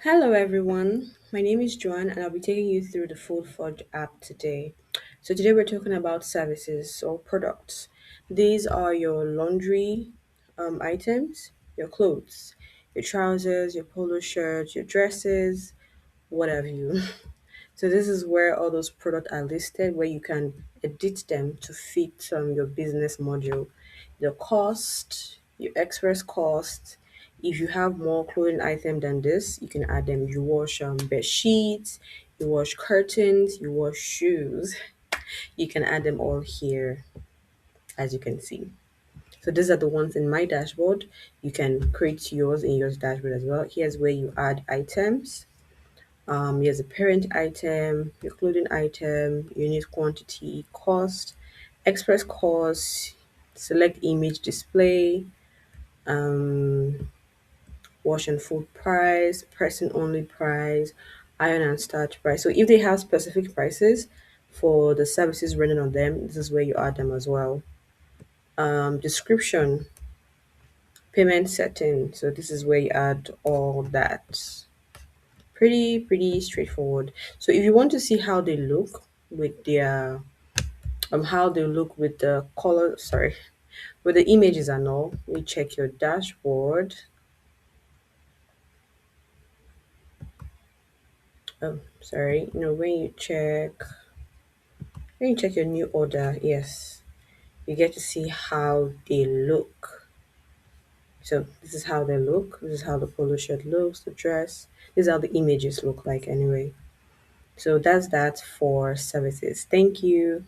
Hello, everyone. My name is Joanne, and I'll be taking you through the FoldForge app today. So, today we're talking about services or products. These are your laundry items, your clothes, your trousers, your polo shirts, your dresses, what have you. So this is where all those products are listed, where you can edit them to fit your business module, the cost, your express cost. If you have more clothing item than this, you can add them. You wash bed sheets, you wash curtains, you wash shoes. You can add them all here, as you can see. So these are the ones in my dashboard. You can create yours in your dashboard as well. Here's where you add items. Here's a parent item, your clothing item, unit quantity, cost, express cost, select image display, um, wash and fold price, person only price, iron and starch price. So if they have specific prices for the services running on them, this is where you add them as well. Description, payment setting. So this is where you add all that. Pretty straightforward. So if you want to see how they look with their how they look with the color, sorry, with the images and all, we check your dashboard. Oh, sorry, when you check your new order, yes, you get to see how they look. So this is how they look. This is how the polo shirt looks, the dress. This is how the images look like anyway. So that's that for services. Thank you.